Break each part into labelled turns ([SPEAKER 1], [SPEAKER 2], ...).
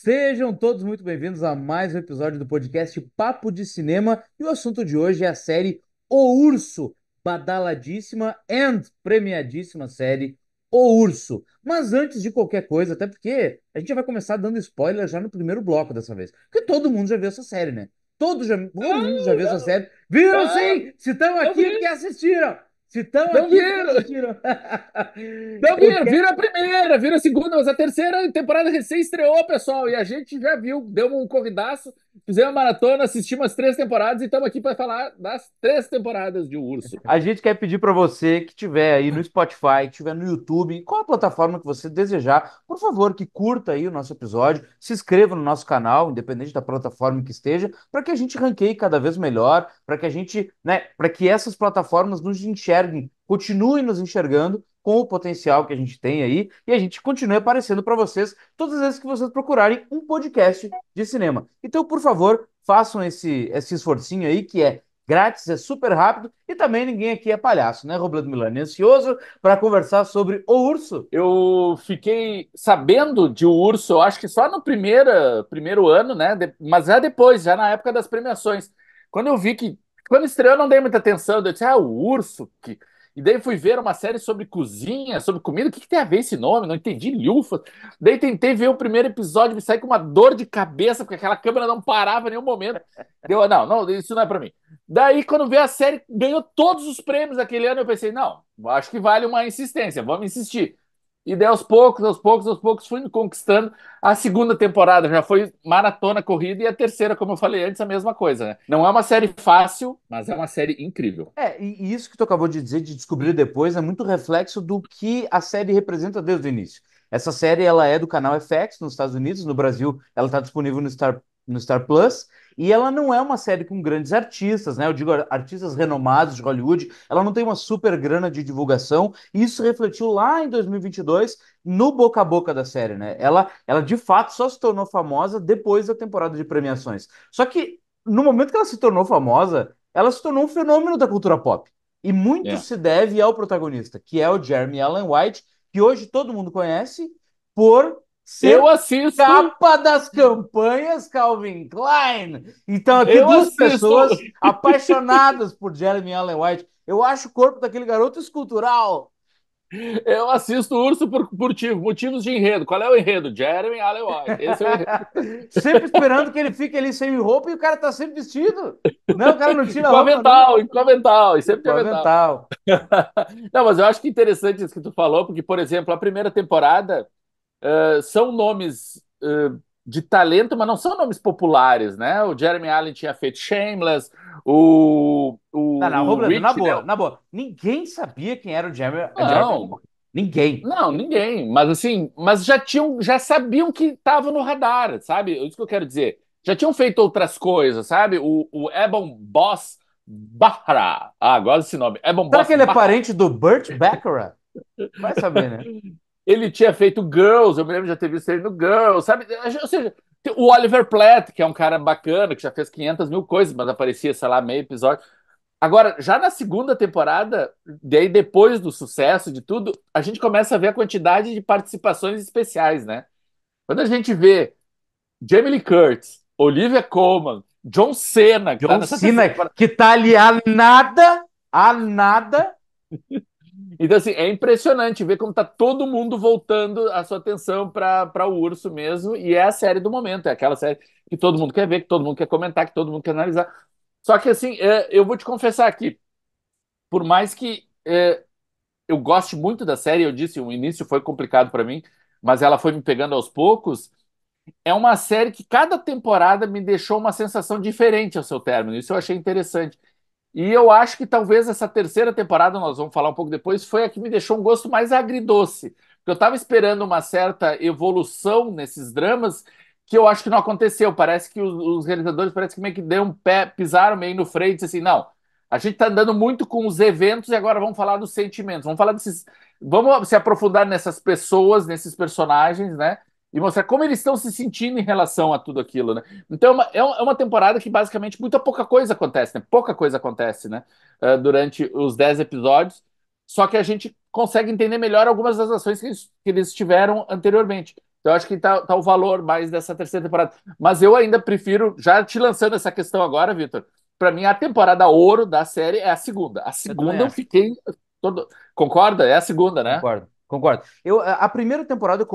[SPEAKER 1] Sejam todos muito bem-vindos a mais um episódio do podcast Papo de Cinema. E o assunto de hoje é a série O Urso, badaladíssima e premiadíssima série O Urso. Mas antes de qualquer coisa, até porque a gente já vai começar dando spoiler já no primeiro bloco dessa vez. Porque todo mundo já viu essa série, né? Todo mundo já
[SPEAKER 2] Não,
[SPEAKER 1] viu essa
[SPEAKER 2] não,
[SPEAKER 1] série. Viram
[SPEAKER 2] não,
[SPEAKER 1] sim! Se estão
[SPEAKER 2] não
[SPEAKER 1] aqui é porque
[SPEAKER 2] vi,
[SPEAKER 1] assistiram! Se estão
[SPEAKER 2] não
[SPEAKER 1] aqui é porque
[SPEAKER 2] vi.
[SPEAKER 1] assistiram!
[SPEAKER 2] Não,
[SPEAKER 1] Eu
[SPEAKER 2] vira,
[SPEAKER 1] quero...
[SPEAKER 2] vira a primeira, vira a segunda, mas a terceira temporada recém estreou, pessoal, e a gente já viu, deu um corridaço, fizemos uma maratona, assistimos as 3 temporadas e estamos aqui para falar das 3 temporadas de O Urso.
[SPEAKER 1] A gente quer pedir para você que estiver aí no Spotify, que estiver no YouTube, qual a plataforma que você desejar, por favor, que curta aí o nosso episódio, se inscreva no nosso canal, independente da plataforma que esteja, para que a gente ranqueie cada vez melhor, para que a gente, né, para que essas plataformas nos enxerguem, continuem nos enxergando com o potencial que a gente tem aí e a gente continue aparecendo para vocês todas as vezes que vocês procurarem um podcast de cinema. Então, por favor, façam esse esforcinho aí que é grátis, é super rápido e também ninguém aqui é palhaço, né, Robledo Milani? Ansioso para conversar sobre o urso.
[SPEAKER 2] Eu fiquei sabendo de O Urso, eu acho que só no primeiro ano, né? Mas já depois, já na época das premiações. Quando eu vi que. Quando estreou, eu não dei muita atenção. Eu disse, O Urso. E daí fui ver uma série sobre cozinha, sobre comida. O que tem a ver esse nome? Não entendi, Lhufa. Daí tentei ver o primeiro episódio, me saí com uma dor de cabeça, porque aquela câmera não parava em nenhum momento. Deu, não, não, isso não é pra mim. Daí, quando veio a série, ganhou todos os prêmios daquele ano, eu pensei, não, acho que vale uma insistência, vamos insistir. E daí, aos poucos, aos poucos, aos poucos, fui me conquistando. A segunda temporada já foi maratona corrida e a terceira, como eu falei antes, a mesma coisa, né? Não é uma série fácil, mas é uma série incrível.
[SPEAKER 1] E isso que tu acabou de dizer, de descobrir depois, é muito reflexo do que a série representa desde o início. Essa série, ela é do canal FX nos Estados Unidos, no Brasil, ela está disponível no Star Plus, e ela não é uma série com grandes artistas, né? Eu digo artistas renomados de Hollywood, ela não tem uma super grana de divulgação, e isso refletiu lá em 2022 no boca a boca da série, né? Ela de fato só se tornou famosa depois da temporada de premiações. Só que no momento que ela se tornou famosa, ela se tornou um fenômeno da cultura pop. E muito
[SPEAKER 2] É.
[SPEAKER 1] se deve ao protagonista, que é o Jeremy Allen White, que hoje todo mundo conhece por
[SPEAKER 2] Eu
[SPEAKER 1] ser
[SPEAKER 2] assisto,
[SPEAKER 1] capa das campanhas Calvin Klein. Então, aqui
[SPEAKER 2] eu
[SPEAKER 1] duas
[SPEAKER 2] assisto,
[SPEAKER 1] pessoas apaixonadas por Jeremy Allen White. Eu acho o corpo daquele garoto escultural.
[SPEAKER 2] eu assisto o Urso por motivos de enredo. Qual é o enredo? Jeremy Allen White. Esse é o enredo.
[SPEAKER 1] Sempre esperando que ele fique ali sem roupa e o cara tá sempre vestido. Não, o cara não
[SPEAKER 2] E
[SPEAKER 1] tira a
[SPEAKER 2] com
[SPEAKER 1] roupa nunca.
[SPEAKER 2] avental, e com avental, e
[SPEAKER 1] E
[SPEAKER 2] sempre de
[SPEAKER 1] com
[SPEAKER 2] avental.
[SPEAKER 1] avental.
[SPEAKER 2] Não, mas eu acho que interessante isso que tu falou, porque, por exemplo, a primeira temporada são nomes de talento, mas não são nomes populares, né? O Jeremy Allen tinha feito Shameless,
[SPEAKER 1] Não, não,
[SPEAKER 2] o
[SPEAKER 1] Robledo, na
[SPEAKER 2] Rich, né?
[SPEAKER 1] boa, na boa. Ninguém sabia quem era o Jeremy Allen
[SPEAKER 2] Não,
[SPEAKER 1] White. Ninguém.
[SPEAKER 2] não, ninguém. Mas assim, mas já sabiam que estava no radar, sabe? É isso que eu quero dizer. Já tinham feito outras coisas, sabe? O Ebon Boss Bahra. Ah, agora esse nome. Ebon
[SPEAKER 1] Será
[SPEAKER 2] Boss
[SPEAKER 1] que ele é
[SPEAKER 2] Bahra.
[SPEAKER 1] parente do Burt Bacharach? Vai saber, né?
[SPEAKER 2] Ele tinha feito Girls, eu me lembro de já ter visto ele no Girls, sabe? Ou seja, tem o Oliver Platt, que é um cara bacana, que já fez 500 mil coisas, mas aparecia, sei lá, meio episódio. Agora, já na segunda temporada, daí depois do sucesso de tudo, a gente começa a ver a quantidade de participações especiais, né? Quando a gente vê Jamie Lee Curtis, Olivia Colman, John Cena, que tá
[SPEAKER 1] John
[SPEAKER 2] nessa terceira
[SPEAKER 1] Cena,
[SPEAKER 2] temporada.
[SPEAKER 1] que tá ali a nada.
[SPEAKER 2] Então, assim, é impressionante ver como tá todo mundo voltando a sua atenção para o Urso mesmo, e é a série do momento, é aquela série que todo mundo quer ver, que todo mundo quer comentar, que todo mundo quer analisar. Só que, assim, eu vou te confessar aqui, por mais que eu goste muito da série, eu disse, o início foi complicado para mim, mas ela foi me pegando aos poucos, é uma série que cada temporada me deixou uma sensação diferente ao seu término, isso eu achei interessante. E eu acho que talvez essa terceira temporada, nós vamos falar um pouco depois, foi a que me deixou um gosto mais agridoce. Porque eu estava esperando uma certa evolução nesses dramas que eu acho que não aconteceu. Parece que os realizadores parece que meio que deu um pé, pisaram meio no freio e disse assim, não, a gente está andando muito com os eventos e agora vamos falar dos sentimentos. Vamos falar desses. Vamos se aprofundar nessas pessoas, nesses personagens, né? E mostrar como eles estão se sentindo em relação a tudo aquilo, né? Então é uma temporada que basicamente muita pouca coisa acontece, né? Pouca coisa acontece, né? Durante os 10 episódios. Só que a gente consegue entender melhor algumas das ações que eles tiveram anteriormente. Então, eu acho que tá o valor mais dessa terceira temporada. Mas eu ainda prefiro, já te lançando essa questão agora, Vitor, para mim a temporada ouro da série é a segunda. A
[SPEAKER 1] Eu também
[SPEAKER 2] segunda eu
[SPEAKER 1] acho.
[SPEAKER 2] fiquei todo. Concorda? É a segunda, né?
[SPEAKER 1] Concordo, concordo. A primeira temporada,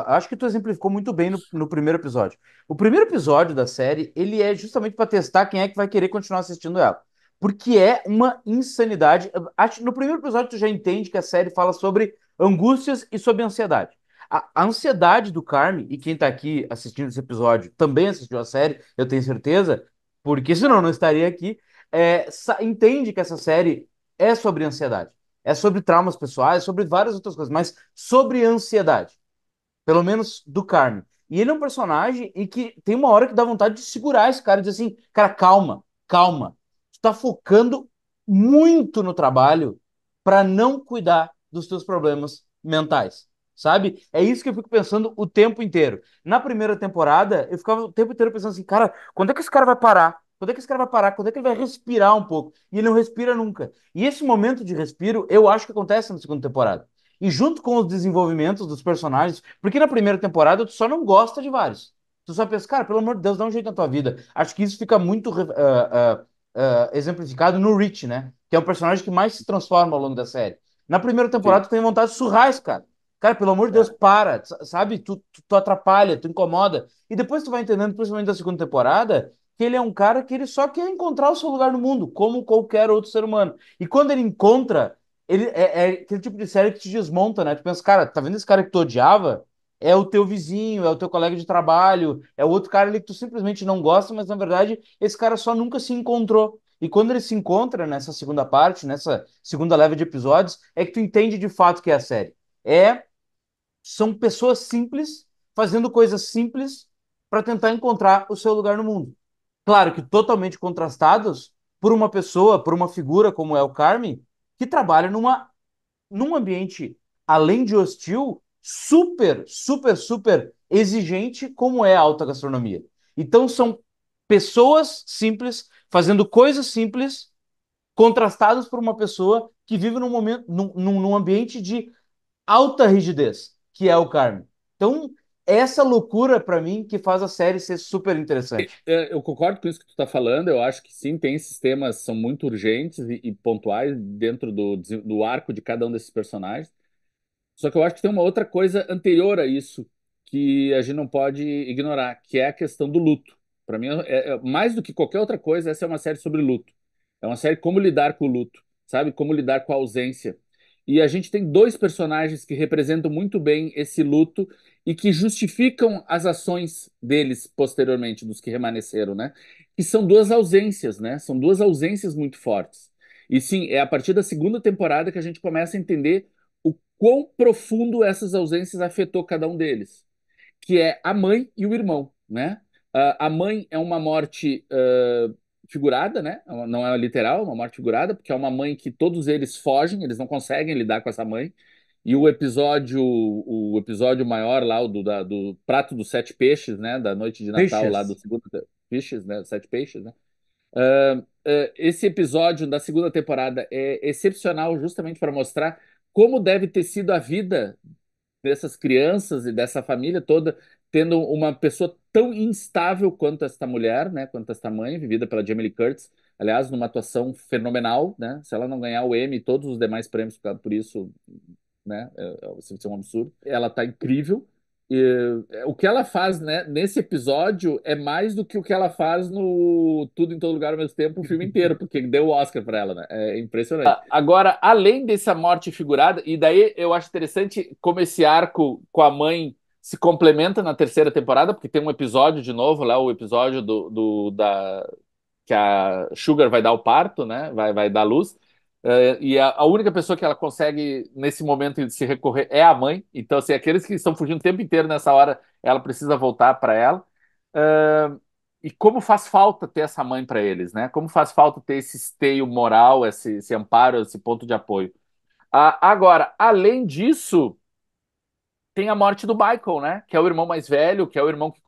[SPEAKER 1] acho que tu exemplificou muito bem no primeiro episódio. O primeiro episódio da série, ele é justamente para testar quem é que vai querer continuar assistindo ela. Porque é uma insanidade. No primeiro episódio, tu já entende que a série fala sobre angústias e sobre ansiedade. A ansiedade do Carme, e quem tá aqui assistindo esse episódio também assistiu a série, eu tenho certeza, porque senão eu não estaria aqui, entende que essa série é sobre ansiedade. É sobre traumas pessoais, sobre várias outras coisas, mas sobre ansiedade. Pelo menos do Carme. E ele é um personagem em que tem uma hora que dá vontade de segurar esse cara e dizer assim, cara, calma, calma. Tu tá focando muito no trabalho para não cuidar dos teus problemas mentais, sabe? É isso que eu fico pensando o tempo inteiro. Na primeira temporada, eu ficava o tempo inteiro pensando assim, cara, quando é que esse cara vai parar? Quando é que esse cara vai parar? Quando é que ele vai respirar um pouco? E ele não respira nunca. E esse momento de respiro, eu acho que acontece na segunda temporada. E junto com os desenvolvimentos dos personagens, porque na primeira temporada tu só não gosta de vários. Tu só pensa, cara, pelo amor de Deus, dá um jeito na tua vida. Acho que isso fica muito exemplificado no Rich, né? Que é o personagem que mais se transforma ao longo da série. Na primeira
[SPEAKER 2] Sim.
[SPEAKER 1] temporada tu tem vontade de surrar esse cara. Cara, pelo amor de Deus,
[SPEAKER 2] É.
[SPEAKER 1] para, sabe? Tu atrapalha, tu incomoda. E depois tu vai entendendo, principalmente da segunda temporada, que ele é um cara que ele só quer encontrar o seu lugar no mundo, como qualquer outro ser humano. E quando ele encontra, é aquele tipo de série que te desmonta, né? Tu pensa, cara, tá vendo esse cara que tu odiava? É o teu vizinho, é o teu colega de trabalho, é o outro cara ali que tu simplesmente não gosta, mas na verdade esse cara só nunca se encontrou. E quando ele se encontra nessa segunda parte, nessa segunda leva de episódios, é que tu entende de fato que é a série. É, são pessoas simples fazendo coisas simples para tentar encontrar o seu lugar no mundo. Claro que totalmente contrastados por uma pessoa, por uma figura como é o Carme, que trabalha num ambiente, além de hostil, super, super, super exigente, como é a alta gastronomia. Então, são pessoas simples, fazendo coisas simples, contrastadas por uma pessoa que vive num momento, num ambiente de alta rigidez, que é o Carmen. Então, essa loucura, para mim, que faz a série ser super interessante.
[SPEAKER 2] Eu concordo com isso que tu está falando. Eu acho que sim, tem esses temas são muito urgentes e pontuais dentro do arco de cada um desses personagens. Só que eu acho que tem uma outra coisa anterior a isso que a gente não pode ignorar, que é a questão do luto. Para mim, mais do que qualquer outra coisa, essa é uma série sobre luto. É uma série como lidar com o luto, sabe? Como lidar com a ausência. E a gente tem dois personagens que representam muito bem esse luto e que justificam as ações deles posteriormente, dos que remanesceram, né? Que são duas ausências, né? São duas ausências muito fortes. E sim, é a partir da segunda temporada que a gente começa a entender o quão profundo essas ausências afetou cada um deles, que é a mãe e o irmão, né? A mãe é uma morte figurada, né? Não é literal, é uma morte figurada, porque é uma mãe que todos eles fogem, eles não conseguem lidar com essa mãe. E o episódio maior lá, do prato dos sete peixes, né? Da noite de Natal lá do
[SPEAKER 1] Peixes.
[SPEAKER 2] segundo peixes, né? Sete peixes, né? Esse episódio da segunda temporada é excepcional justamente para mostrar como deve ter sido a vida dessas crianças e dessa família toda, tendo uma pessoa tão instável quanto esta mulher, né, quanto esta mãe, vivida pela Jamie Lee Curtis, aliás, numa atuação fenomenal, né? Se ela não ganhar o Emmy e todos os demais prêmios por isso, né? Isso é um absurdo. Ela tá incrível. O que ela faz, né, nesse episódio é mais do que o que ela faz no Tudo em Todo Lugar ao mesmo tempo, o filme inteiro, porque deu o Oscar para ela, né? É impressionante. Agora, além dessa morte figurada, e daí eu acho interessante como esse arco com a mãe se complementa na terceira temporada, porque tem um episódio de novo lá, o episódio que a Sugar vai dar o parto, né? Vai dar luz. E a única pessoa que ela consegue, nesse momento, se recorrer é a mãe. Então, assim, aqueles que estão fugindo o tempo inteiro nessa hora, ela precisa voltar para ela. Uh, e como faz falta ter essa mãe para eles, né? Como faz falta ter esse esteio moral, esse amparo, esse ponto de apoio. Agora, além disso, tem a morte do Michael, né? Que é o irmão mais velho, que é o irmão que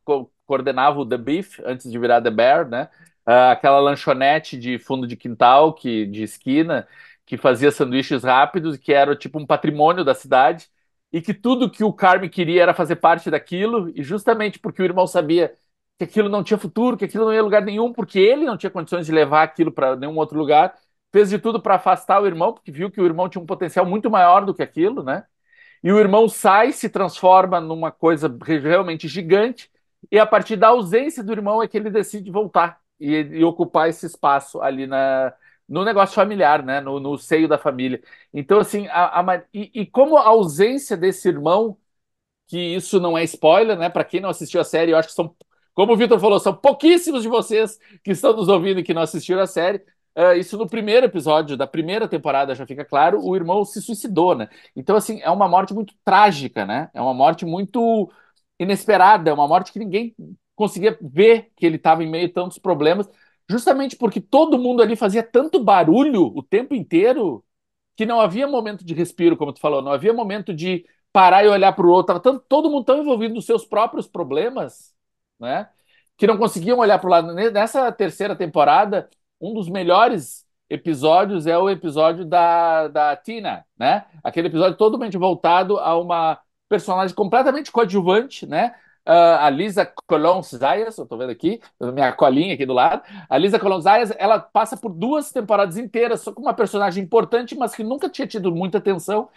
[SPEAKER 2] coordenava o The Beef antes de virar The Bear, né? Aquela lanchonete de fundo de quintal, de esquina, que fazia sanduíches rápidos, que era tipo um patrimônio da cidade. e que tudo que o Carme queria era fazer parte daquilo, e justamente porque o irmão sabia que aquilo não tinha futuro, que aquilo não ia a lugar nenhum, porque ele não tinha condições de levar aquilo para nenhum outro lugar, fez de tudo para afastar o irmão, porque viu que o irmão tinha um potencial muito maior do que aquilo, né? E o irmão sai, se transforma numa coisa realmente gigante, e a partir da ausência do irmão é que ele decide voltar e ocupar esse espaço ali no negócio familiar, né? No seio da família. Então, assim, e como a ausência desse irmão, que isso não é spoiler, né? Para quem não assistiu a série, eu acho que são, como o Vitor falou, são pouquíssimos de vocês que estão nos ouvindo e que não assistiram a série. Isso no primeiro episódio da primeira temporada já fica claro, o irmão se suicidou, né? Então, assim, é uma morte muito trágica, né? É uma morte muito inesperada, é uma morte que ninguém conseguia ver que ele estava em meio a tantos problemas, justamente porque todo mundo ali fazia tanto barulho o tempo inteiro que não havia momento de respiro, como tu falou, não havia momento de parar e olhar para o outro. Tava todo mundo tão envolvido nos seus próprios problemas, né? Que não conseguiam olhar para o lado. Nessa terceira temporada, um dos melhores episódios é o episódio da Tina, né? Aquele episódio totalmente voltado a uma personagem completamente coadjuvante, né? A Lisa Colón Zayas, eu tô vendo aqui, minha colinha aqui do lado. A Lisa Colón Zayas, ela passa por 2 temporadas inteiras só com uma personagem importante, mas que nunca tinha tido muita atenção.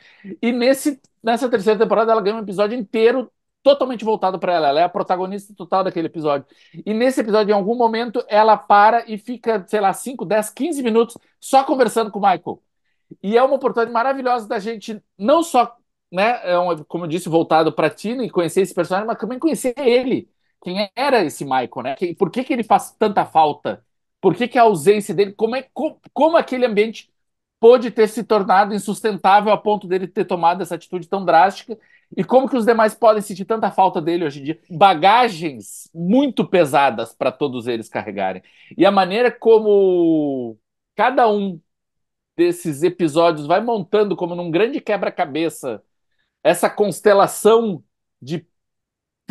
[SPEAKER 2] E nessa terceira temporada ela ganha um episódio inteiro totalmente voltado para ela. Ela é a protagonista total daquele episódio. E nesse episódio, em algum momento, ela para e fica, sei lá, 5, 10, 15 minutos só conversando com o Michael. E é uma oportunidade maravilhosa da gente não só, né, como eu disse, voltado para Tina e conhecer esse personagem, mas também conhecer ele. Quem era esse Michael, né? Por que que ele faz tanta falta? Por que que a ausência dele, como aquele ambiente pôde ter se tornado insustentável a ponto dele ter tomado essa atitude tão drástica e como que os demais podem sentir tanta falta dele hoje em dia. Bagagens muito pesadas para todos eles carregarem. E a maneira como cada um desses episódios vai montando como num grande quebra-cabeça essa constelação de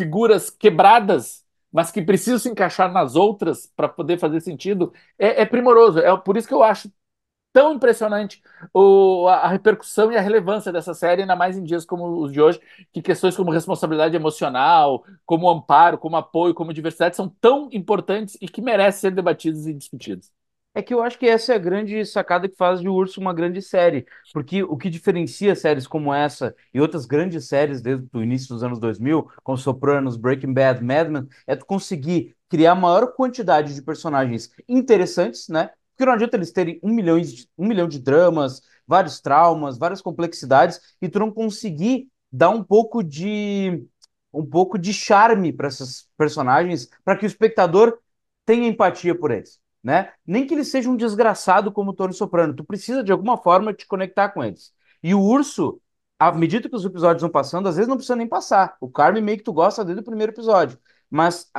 [SPEAKER 2] figuras quebradas, mas que precisam se encaixar nas outras para poder fazer sentido, é primoroso. É por isso que eu acho tão impressionante a repercussão e a relevância dessa série, ainda mais em dias como os de hoje, que questões como responsabilidade emocional, como amparo, como apoio, como diversidade são tão importantes e que merecem ser debatidas e discutidas.
[SPEAKER 1] É que eu acho que essa é a grande sacada que faz de Urso uma grande série, porque o que diferencia séries como essa e outras grandes séries desde o início dos anos 2000, como Sopranos, Breaking Bad, Mad Men, é tu conseguir criar maior quantidade de personagens interessantes, né? Porque não adianta eles terem um milhão de dramas, vários traumas, várias complexidades, e tu não conseguir dar um pouco de charme para esses personagens, para que o espectador tenha empatia por eles, né? Nem que ele seja um desgraçado como o Tony Soprano, tu precisa de alguma forma te conectar com eles. E o Urso, à medida que os episódios vão passando, às vezes não precisa nem passar. O Carmen meio que tu gosta desde o primeiro episódio. Mas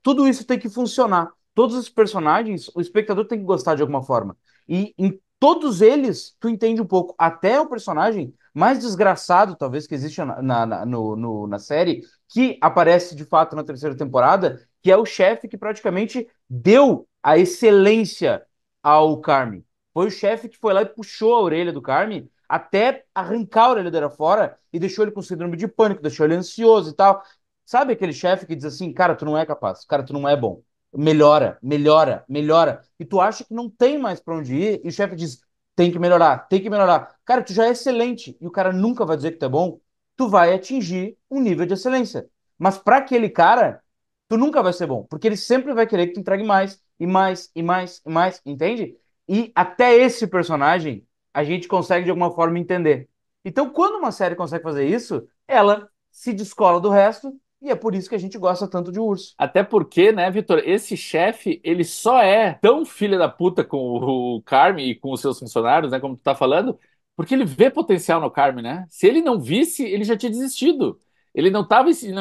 [SPEAKER 1] tudo isso tem que funcionar. Todos os personagens, o espectador tem que gostar de alguma forma. E em todos eles, tu entende um pouco. Até o personagem mais desgraçado, talvez, que existe na série, que aparece de fato na terceira temporada, que é o chefe que praticamente deu a excelência ao Carme. Foi o chefe que foi lá e puxou a orelha do Carme até arrancar a orelha dele fora e deixou ele com síndrome de pânico, deixou ele ansioso e tal. Sabe aquele chefe que diz assim, cara, tu não é capaz, cara, tu não é bom. Melhora, melhora, melhora. E tu acha que não tem mais pra onde ir, e o chefe diz, tem que melhorar, tem que melhorar. Cara, tu já é excelente, e o cara nunca vai dizer que tu é bom, tu vai atingir um nível de excelência. Mas para aquele cara, tu nunca vai ser bom, porque ele sempre vai querer que tu entregue mais, e mais, e mais, e mais, entende? E até esse personagem a gente consegue de alguma forma entender. Então, quando uma série consegue fazer isso, ela se descola do resto, e é por isso que a gente gosta tanto de Urso.
[SPEAKER 2] Até porque, né, Vitor, esse chefe, ele só é tão filho da puta com o Carme e com os seus funcionários, né, como tu tá falando, porque ele vê potencial no Carme, né? Se ele não visse, ele já tinha desistido. Ele não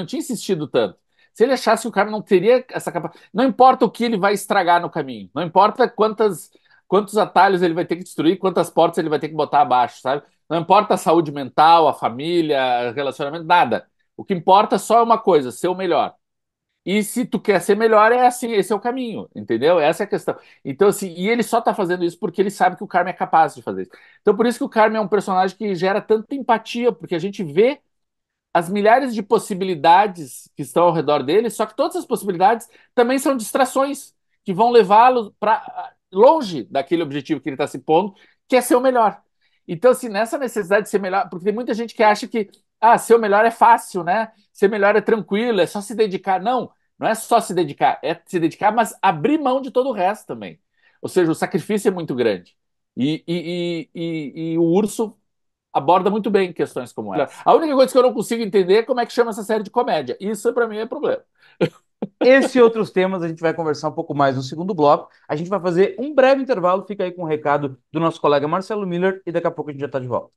[SPEAKER 2] tinha insistido tanto. Se ele achasse que o Carme não teria essa capacidade, não importa o que ele vai estragar no caminho, não importa quantos atalhos ele vai ter que destruir, quantas portas ele vai ter que botar abaixo, sabe? Não importa a saúde mental, a família, relacionamento, nada. O que importa só é uma coisa, ser o melhor. E se tu quer ser melhor, é assim, esse é o caminho, entendeu? Essa é a questão. Então, assim, e ele só tá fazendo isso porque ele sabe que o Carmen é capaz de fazer isso. Então, por isso que o Carmen é um personagem que gera tanta empatia, porque a gente vê as milhares de possibilidades que estão ao redor dele, só que todas as possibilidades também são distrações que vão levá-lo para longe daquele objetivo que ele está se pondo, que é ser o melhor. Então, assim, nessa necessidade de ser melhor, porque tem muita gente que acha que ser o melhor é fácil, né? Ser melhor é tranquilo, é só se dedicar. Não, não é só se dedicar, é se dedicar, mas abrir mão de todo o resto também. Ou seja, o sacrifício é muito grande. E o urso aborda muito bem questões como essa. A única coisa que eu não consigo entender é como é que chama essa série de comédia. Isso, para mim, é problema.
[SPEAKER 1] Esse e outros temas a gente vai conversar um pouco mais no segundo bloco. A gente vai fazer um breve intervalo. Fica aí com o recado do nosso colega Marcelo Miller e daqui a pouco a gente já está de volta.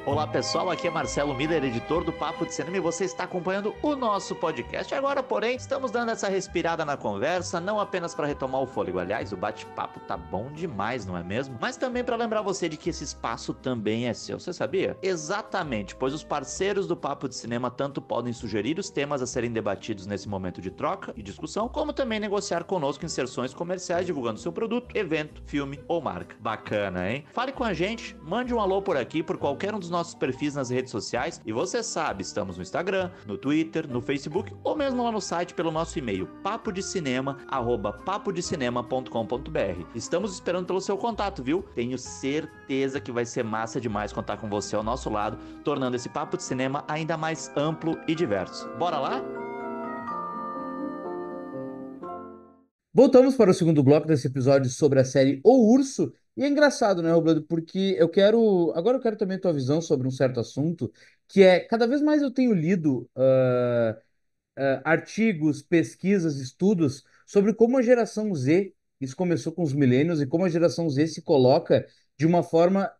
[SPEAKER 3] Olá pessoal, aqui é Marcelo Miller, editor do Papo de Cinema, e você está acompanhando o nosso podcast. Agora, porém, estamos dando essa respirada na conversa, não apenas para retomar o fôlego. Aliás, o bate-papo tá bom demais, não é mesmo? Mas também para lembrar você de que esse espaço também é seu. Você sabia? Exatamente, pois os parceiros do Papo de Cinema tanto podem sugerir os temas a serem debatidos nesse momento de troca e discussão, como também negociar conosco inserções comerciais divulgando seu produto, evento, filme ou marca. Bacana, hein? Fale com a gente, mande um alô por aqui, por qualquer um dos nossos perfis nas redes sociais, e você sabe, estamos no Instagram, no Twitter, no Facebook ou mesmo lá no site pelo nosso e-mail papodecinema@papodecinema.com.br. Estamos esperando pelo seu contato, viu? Tenho certeza que vai ser massa demais contar com você ao nosso lado, tornando esse Papo de Cinema ainda mais amplo e diverso. Bora lá?
[SPEAKER 1] Voltamos para o segundo bloco desse episódio sobre a série O Urso. E é engraçado, né, Robledo? Porque eu quero. Agora eu quero também a tua visão sobre um certo assunto, que é cada vez mais eu tenho lido artigos, pesquisas, estudos sobre como a geração Z, isso começou com os millennials, e como a geração Z se coloca de uma forma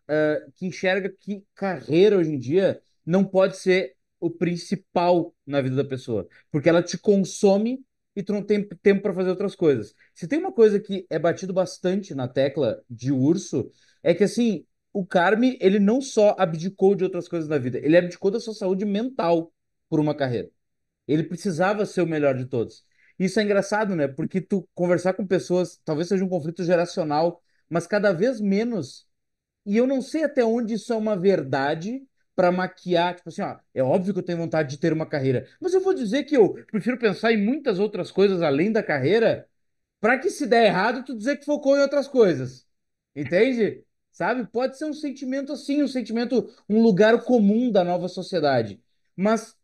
[SPEAKER 1] que enxerga que carreira hoje em dia não pode ser o principal na vida da pessoa, porque ela te consome e tu não tem tempo para fazer outras coisas. Se tem uma coisa que é batido bastante na tecla de Urso, é que assim, o Carme, ele não só abdicou de outras coisas na vida, ele abdicou da sua saúde mental por uma carreira. Ele precisava ser o melhor de todos. Isso é engraçado, né? Porque tu conversar com pessoas, talvez seja um conflito geracional, mas cada vez menos. E eu não sei até onde isso é uma verdade para maquiar, tipo assim, ó, é óbvio que eu tenho vontade de ter uma carreira, mas eu vou dizer que eu prefiro pensar em muitas outras coisas além da carreira, para que se der errado, tu dizer que focou em outras coisas. Entende? Sabe? Pode ser um sentimento assim, um sentimento, um lugar comum da nova sociedade. Mas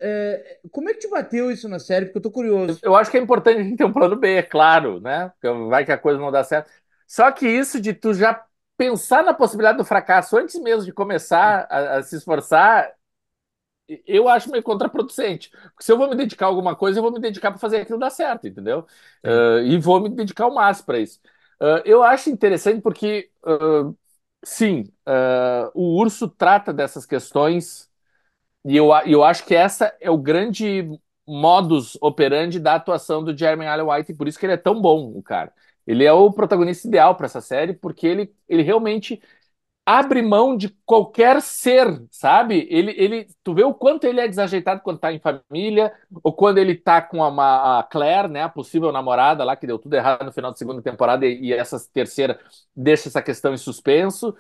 [SPEAKER 1] como é que te bateu isso na série? Porque eu tô curioso.
[SPEAKER 2] Eu acho que é importante a gente ter um plano B, é claro, né? Porque vai que a coisa não dá certo. Só que isso de tu já pensar na possibilidade do fracasso antes mesmo de começar a se esforçar, eu acho meio contraproducente. Porque se eu vou me dedicar a alguma coisa, eu vou me dedicar para fazer aquilo dar certo, entendeu?
[SPEAKER 1] Sim.
[SPEAKER 2] E vou me dedicar ao máximo para isso. Eu acho interessante porque, sim, o Urso trata dessas questões e eu acho que essa é o grande modus operandi da atuação do Jeremy Allen White, e por isso que ele é tão bom, o cara. Ele é o protagonista ideal para essa série, porque ele realmente abre mão de qualquer ser, sabe? Tu vê o quanto ele é desajeitado quando tá em família, ou quando ele tá com a Claire, né, a possível namorada lá, que deu tudo errado no final da segunda temporada, e essa terceira deixa essa questão em suspenso,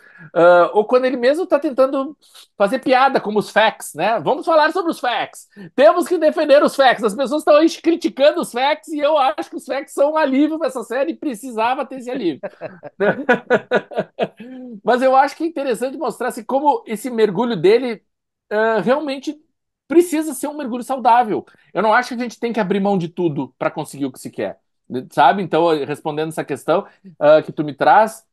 [SPEAKER 2] ou quando ele mesmo tá tentando fazer piada como os facts, né? Vamos falar sobre os facts. Temos que defender os facts. As pessoas estão aí criticando os facts, e eu acho que os facts são um alívio para essa série, e precisava ter esse alívio. Mas eu acho que é interessante mostrar assim, como esse mergulho dele realmente precisa ser um mergulho saudável. Eu não acho que a gente tem que abrir mão de tudo para conseguir o que se quer, sabe? Então, respondendo essa questão que tu me traz,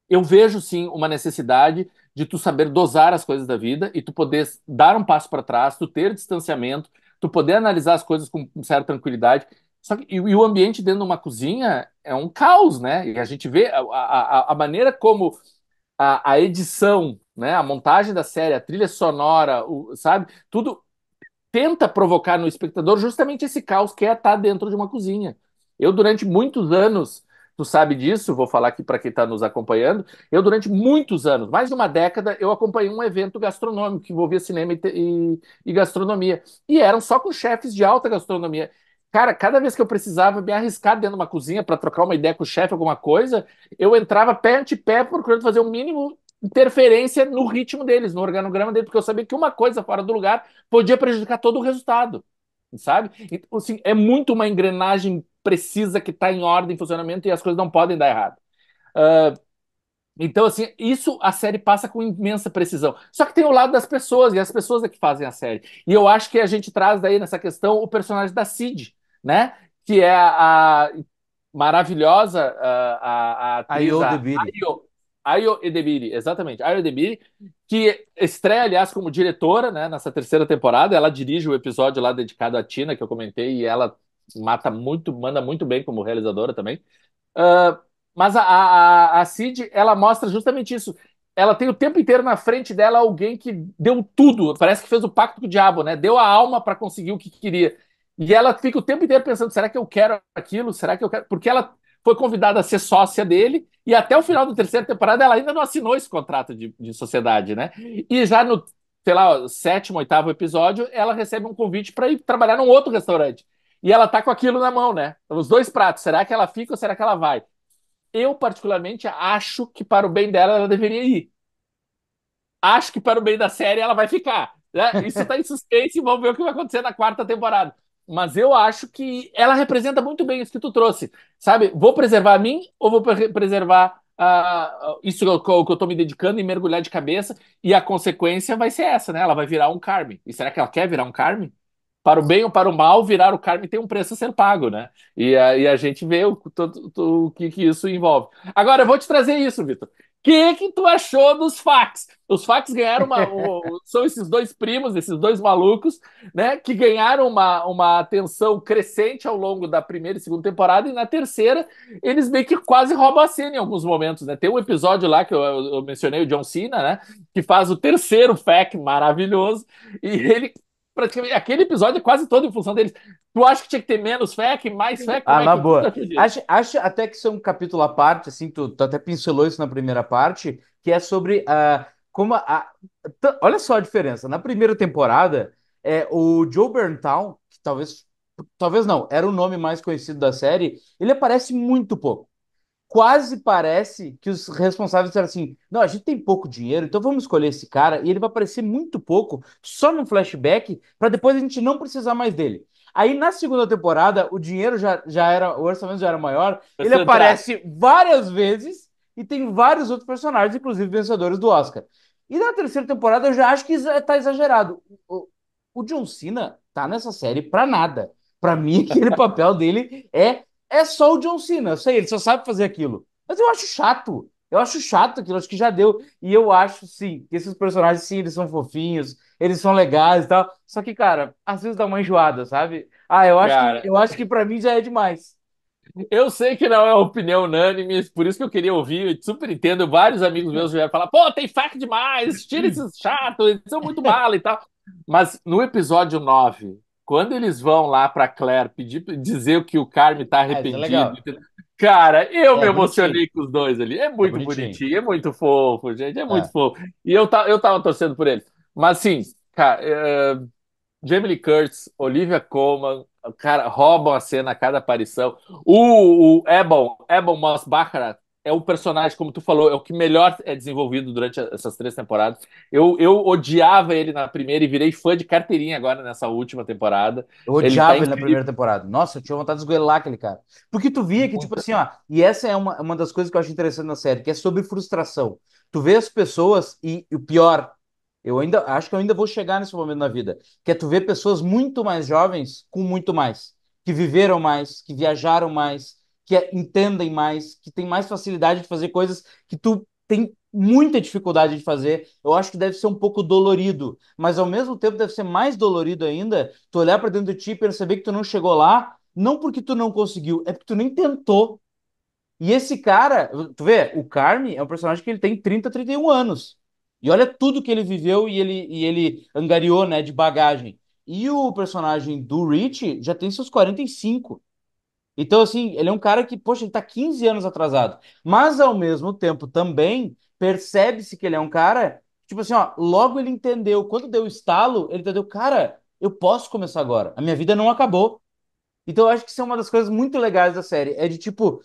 [SPEAKER 2] eu vejo sim uma necessidade de tu saber dosar as coisas da vida e tu poder dar um passo para trás, tu ter distanciamento, tu poder analisar as coisas com certa tranquilidade. Só que, e o ambiente dentro de uma cozinha é um caos, né? E a gente vê a maneira como a edição, né, a montagem da série, a trilha sonora, sabe? Tudo tenta provocar no espectador justamente esse caos que é estar dentro de uma cozinha. Eu, durante muitos anos, tu sabe disso, vou falar aqui para quem está nos acompanhando. Eu, durante muitos anos, mais de uma década, eu acompanhei um evento gastronômico que envolvia cinema e gastronomia. E eram só com chefes de alta gastronomia. Cara, cada vez que eu precisava me arriscar dentro de uma cozinha para trocar uma ideia com o chefe, alguma coisa, eu entrava pé ante pé procurando fazer o mínimo interferência no ritmo deles, no organograma deles, porque eu sabia que uma coisa fora do lugar podia prejudicar todo o resultado, sabe? Então, assim, é muito uma engrenagem precisa que está em ordem, em funcionamento e as coisas não podem dar errado. Então, assim, isso a série passa com imensa precisão. Só que tem o lado das pessoas, e as pessoas é que fazem a série. E eu acho que a gente traz daí nessa questão o personagem da Cid, né? Que é a maravilhosa a atriz,
[SPEAKER 1] Ayo
[SPEAKER 2] a
[SPEAKER 1] Debiri.
[SPEAKER 2] Ayo Edebiri, exatamente, Ayo Edebiri, que estreia, aliás, como diretora, né, nessa terceira temporada. Ela dirige o episódio lá dedicado à Tina, que eu comentei, e ela manda muito bem como realizadora também. Uh, mas a Cid, ela mostra justamente isso. Ela tem o tempo inteiro na frente dela alguém que deu tudo, parece que fez o pacto com o diabo, né? Deu a alma para conseguir o que queria. E ela fica o tempo inteiro pensando: será que eu quero aquilo? Será que eu quero? Porque ela foi convidada a ser sócia dele e até o final da terceira temporada ela ainda não assinou esse contrato de sociedade, né? E já no, sei lá, sétimo, oitavo episódio, ela recebe um convite para ir trabalhar num outro restaurante. E ela tá com aquilo na mão, né? Os dois pratos. Será que ela fica ou será que ela vai? Eu, particularmente, acho que para o bem dela ela deveria ir. Acho que para o bem da série ela vai ficar. Né? Isso tá em suspense e vamos ver o que vai acontecer na quarta temporada. Mas eu acho que ela representa muito bem isso que tu trouxe. Sabe? Vou preservar a mim ou vou preservar isso que eu tô me dedicando e mergulhar de cabeça? E a consequência vai ser essa, né? Ela vai virar um Carme. E será que ela quer virar um Carme? Para o bem ou para o mal, virar o Carme tem um preço a ser pago, né? E a gente vê o que isso envolve. Agora, eu vou te trazer isso, Vitor. O que tu achou dos fax? Os fax ganharam são esses dois primos, esses dois malucos, né? Que ganharam uma atenção crescente ao longo da primeira e segunda temporada, e na terceira eles meio que quase roubam a cena em alguns momentos, né? Tem um episódio lá que eu mencionei, o John Cena, né? Que faz o terceiro fac maravilhoso, e ele praticamente aquele episódio é quase todo em função deles. Tu acha que tinha que ter menos FAQ, mais FAQ? Como
[SPEAKER 1] Ah,
[SPEAKER 2] é
[SPEAKER 1] na
[SPEAKER 2] que tu
[SPEAKER 1] boa.
[SPEAKER 2] achou disso?
[SPEAKER 1] Acho até que isso é um capítulo à parte, assim, tu até pincelou isso na primeira parte, que é sobre como olha só a diferença. Na primeira temporada, o Joe Burntown, que talvez não, era o nome mais conhecido da série, ele aparece muito pouco. Quase parece que os responsáveis disseram assim: não, a gente tem pouco dinheiro, então vamos escolher esse cara e ele vai aparecer muito pouco, só num flashback, para depois a gente não precisar mais dele. Aí na segunda temporada, o dinheiro já era, o orçamento já era maior, ele
[SPEAKER 2] Centrar.
[SPEAKER 1] aparece várias vezes e tem vários outros personagens, inclusive vencedores do Oscar. E na terceira temporada eu já acho que tá exagerado. O John Cena tá nessa série pra nada. Pra mim, aquele papel dele é só o John Cena. Eu sei, ele só sabe fazer aquilo. Mas eu acho chato. Eu acho chato aquilo, acho que já deu. E eu acho, sim, que esses personagens, sim, eles são fofinhos, eles são legais e tal. Só que, cara, às vezes dá uma enjoada, sabe? Ah, eu acho que,
[SPEAKER 2] Cara,
[SPEAKER 1] eu acho que pra mim já é demais.
[SPEAKER 2] eu sei que não é uma opinião unânime, por isso que eu queria ouvir, eu super entendo. Vários amigos meus já vieram falar: pô, tem fac demais, tira esses chatos, eles são muito mala e tal. Mas no episódio 9, quando eles vão lá pra Claire dizer que o Carme tá
[SPEAKER 1] Ah, isso é
[SPEAKER 2] arrependido,
[SPEAKER 1] legal.
[SPEAKER 2] cara, eu
[SPEAKER 1] É
[SPEAKER 2] me
[SPEAKER 1] bonitinho.
[SPEAKER 2] emocionei com os dois ali. É
[SPEAKER 1] É
[SPEAKER 2] muito
[SPEAKER 1] bonitinho.
[SPEAKER 2] bonitinho, é muito fofo, gente, é muito
[SPEAKER 1] É.
[SPEAKER 2] fofo. E eu tava torcendo por ele. Mas assim, cara, Jamie Lee Curtis, Olivia Colman, cara, roubam a cena a cada aparição. O Ebon Moss-Baccarat é o personagem, como tu falou, é o que melhor é desenvolvido durante essas três temporadas. Eu odiava ele na primeira e virei fã de carteirinha agora nessa última temporada.
[SPEAKER 1] Eu
[SPEAKER 2] Ele tá
[SPEAKER 1] odiava ele na
[SPEAKER 2] incrível.
[SPEAKER 1] primeira temporada. Nossa, eu tinha vontade de esgoelar aquele cara. Porque tu via que, tipo assim, ó, e essa é uma das coisas que eu acho interessante na série, que é sobre frustração. Tu vê as pessoas e o pior, eu ainda acho que eu ainda vou chegar nesse momento na vida, que é tu ver pessoas muito mais jovens com muito mais, que viveram mais, que viajaram mais, que entendem mais, que têm mais facilidade de fazer coisas que tu tem muita dificuldade de fazer. Eu acho que deve ser um pouco dolorido, mas ao mesmo tempo deve ser mais dolorido ainda tu olhar pra dentro de ti e perceber que tu não chegou lá, não porque tu não conseguiu, é porque tu nem tentou. E esse cara, tu vê, o Carme é um personagem que ele tem 31 anos. E olha tudo que ele viveu e ele angariou, né, de bagagem. E o personagem do Rich já tem seus 45. Então, assim, ele é um cara que, poxa, ele tá 15 anos atrasado. Mas, ao mesmo tempo, também percebe-se que ele é um cara, tipo assim, ó, logo ele entendeu, quando deu o estalo, ele entendeu, cara, eu posso começar agora. A minha vida não acabou. Então, eu acho que isso é uma das coisas muito legais da série. É de tipo,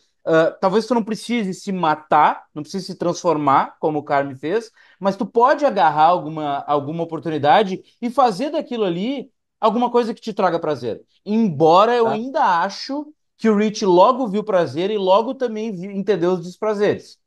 [SPEAKER 1] talvez tu não precise se matar, não precise se transformar, como o Carme fez, mas tu pode agarrar alguma oportunidade e fazer daquilo ali alguma coisa que te traga prazer. Embora eu
[SPEAKER 2] Tá?
[SPEAKER 1] ainda acho que o Rich logo viu prazer e logo também entendeu os desprazeres.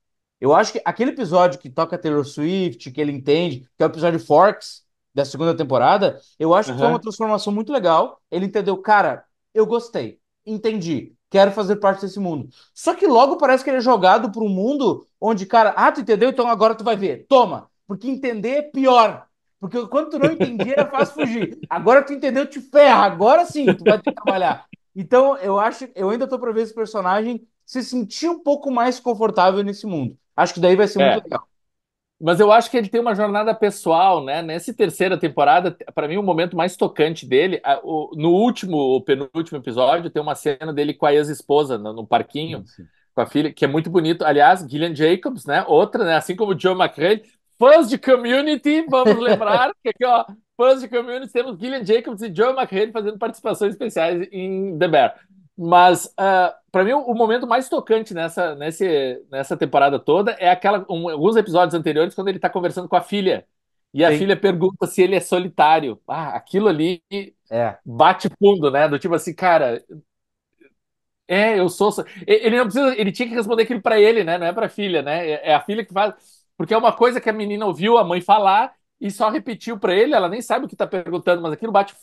[SPEAKER 1] Eu acho que aquele episódio que toca Taylor Swift, que ele entende, que é o episódio Forks da segunda temporada, eu acho que foi uma
[SPEAKER 2] Aham.
[SPEAKER 1] transformação muito legal. Ele entendeu, cara, eu gostei, entendi, quero fazer parte desse mundo. Só que logo parece que ele é jogado para um mundo onde, cara, tu entendeu? Então agora tu vai ver. Toma, porque entender é pior. Porque quando tu não entendia era fácil fugir. Agora que tu entendeu, te ferra. Agora sim, tu vai ter que trabalhar. Então, eu ainda tô para ver esse personagem se sentir um pouco mais confortável nesse mundo. Acho que daí vai ser muito
[SPEAKER 2] É.
[SPEAKER 1] legal.
[SPEAKER 2] Mas eu acho que ele tem uma jornada pessoal, né? Nessa terceira temporada, para mim, o momento mais tocante dele, no último, ou penúltimo episódio, tem uma cena dele com a ex-esposa no parquinho,
[SPEAKER 1] Sim, sim.
[SPEAKER 2] com a filha, que é muito bonito. Aliás, Gillian Jacobs, né? Outra, né? Assim como o Joe McHale, fãs de Community, vamos lembrar que aqui, ó, fãs de Community, temos Gillian Jacobs e Joe McHale fazendo participações especiais em The Bear. Mas, para mim, o momento mais tocante nessa temporada toda é alguns episódios anteriores, quando ele está conversando com a filha. E a
[SPEAKER 1] Sim.
[SPEAKER 2] filha pergunta se ele é solitário. Aquilo ali
[SPEAKER 1] É,
[SPEAKER 2] bate fundo, né? Do tipo assim, cara, eu sou. Ele não precisa. Ele tinha que responder aquilo para ele, né? Não é para a filha, né? É a filha que faz. Porque é uma coisa que a menina ouviu a mãe falar e só repetiu para ele. Ela nem sabe o que está perguntando, mas aquilo bate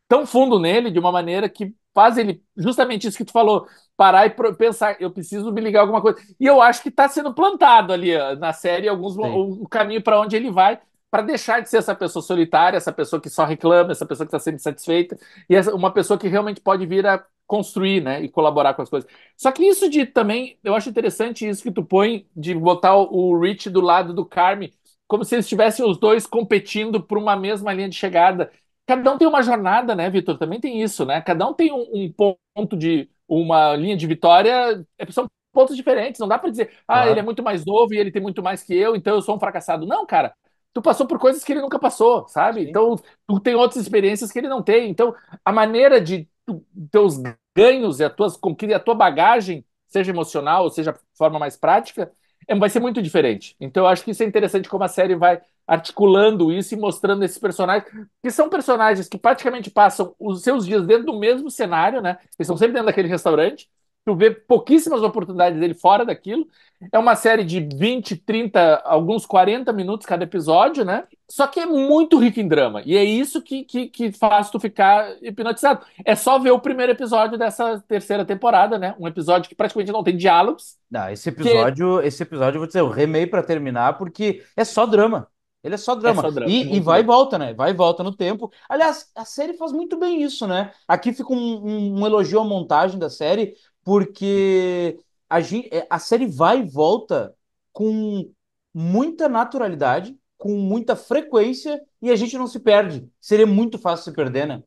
[SPEAKER 2] tão fundo nele de uma maneira que faz ele, justamente isso que tu falou, parar e pensar, eu preciso me ligar a alguma coisa. E eu acho que está sendo plantado ali ó, na série
[SPEAKER 1] sim.
[SPEAKER 2] o caminho para onde ele vai, para deixar de ser essa pessoa solitária, essa pessoa que só reclama, essa pessoa que está sempre satisfeita, e uma pessoa que realmente pode vir a construir, né, e colaborar com as coisas. Só que isso de também, eu acho interessante isso que tu põe de botar o Rich do lado do Carme, como se eles estivessem os dois competindo por uma mesma linha de chegada. Cada um tem uma jornada, né, Vitor? Também tem isso, né? Cada um tem um ponto de uma linha de vitória, são pontos diferentes. Não dá para dizer, ele é
[SPEAKER 1] Claro.
[SPEAKER 2] muito mais novo e ele tem muito mais que eu, então eu sou um fracassado. Não, cara. Tu passou por coisas que ele nunca passou, sabe?
[SPEAKER 1] Sim.
[SPEAKER 2] Então, tu tem outras experiências que ele não tem. Então, a maneira de teus ganhos e a tua bagagem, seja emocional ou seja de forma mais prática, vai ser muito diferente. Então, eu acho que isso é interessante como a série vai articulando isso e mostrando esses personagens, que são personagens que praticamente passam os seus dias dentro do mesmo cenário, né? Eles estão sempre dentro daquele restaurante. Tu vê pouquíssimas oportunidades dele fora daquilo. É uma série de 20, 30, alguns 40 minutos cada episódio, né? Só que é muito rico em drama. E é isso que faz tu ficar hipnotizado. É só ver o primeiro episódio dessa terceira temporada, né? Um episódio que praticamente não tem diálogos,
[SPEAKER 1] Não,
[SPEAKER 2] que
[SPEAKER 1] esse episódio, eu vou dizer, eu remei pra terminar porque é só drama. Ele é só
[SPEAKER 2] é
[SPEAKER 1] drama.
[SPEAKER 2] só drama. É
[SPEAKER 1] E
[SPEAKER 2] muito
[SPEAKER 1] vai e
[SPEAKER 2] drama.
[SPEAKER 1] volta, né? Vai e volta no tempo. Aliás, a série faz muito bem isso, né? Aqui fica um elogio à montagem da série, porque a série vai e volta com muita naturalidade, com muita frequência, e a gente não se perde. Seria muito fácil se perder, né?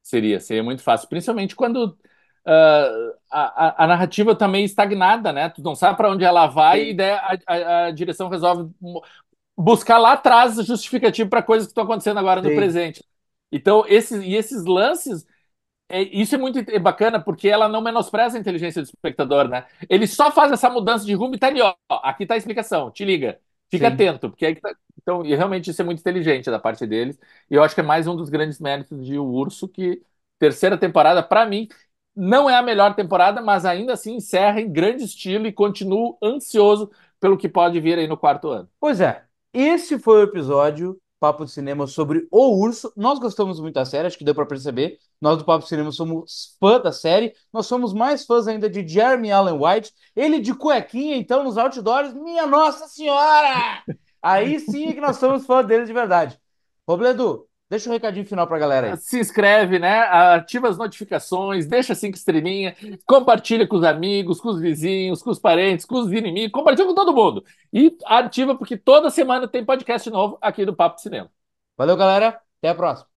[SPEAKER 2] Seria muito fácil. Principalmente quando a narrativa tá meio estagnada, né? Tu não sabe para onde ela vai e
[SPEAKER 1] Sim.
[SPEAKER 2] daí a direção resolve buscar lá atrás justificativo para coisas que estão acontecendo agora no
[SPEAKER 1] Sim,
[SPEAKER 2] presente. Então, esses lances, isso é muito bacana, porque ela não menospreza a inteligência do espectador, né? Ele só faz essa mudança de rumo e tá ali, ó. Aqui tá a explicação, te liga. Fica
[SPEAKER 1] sim.
[SPEAKER 2] atento, porque então, e realmente isso é muito inteligente da parte deles. E eu acho que é mais um dos grandes méritos de O Urso, que terceira temporada, para mim, não é a melhor temporada, mas ainda assim encerra em grande estilo e continuo ansioso pelo que pode vir aí no quarto ano.
[SPEAKER 1] Pois é, esse foi o episódio Papo de Cinema sobre O Urso. Nós gostamos muito da série, acho que deu para perceber. Nós do Papo de Cinema somos fã da série. Nós somos mais fãs ainda de Jeremy Allen White. Ele de cuequinha, então, nos outdoors. Minha Nossa Senhora! Aí sim é que nós somos fãs dele de verdade. Robledo, deixa um recadinho final pra galera aí.
[SPEAKER 2] Se inscreve, né? Ativa as notificações, deixa 5 estrelinhas, compartilha com os amigos, com os vizinhos, com os parentes, com os inimigos, compartilha com todo mundo. E ativa porque toda semana tem podcast novo aqui do Papo de Cinema.
[SPEAKER 1] Valeu, galera. Até a próxima.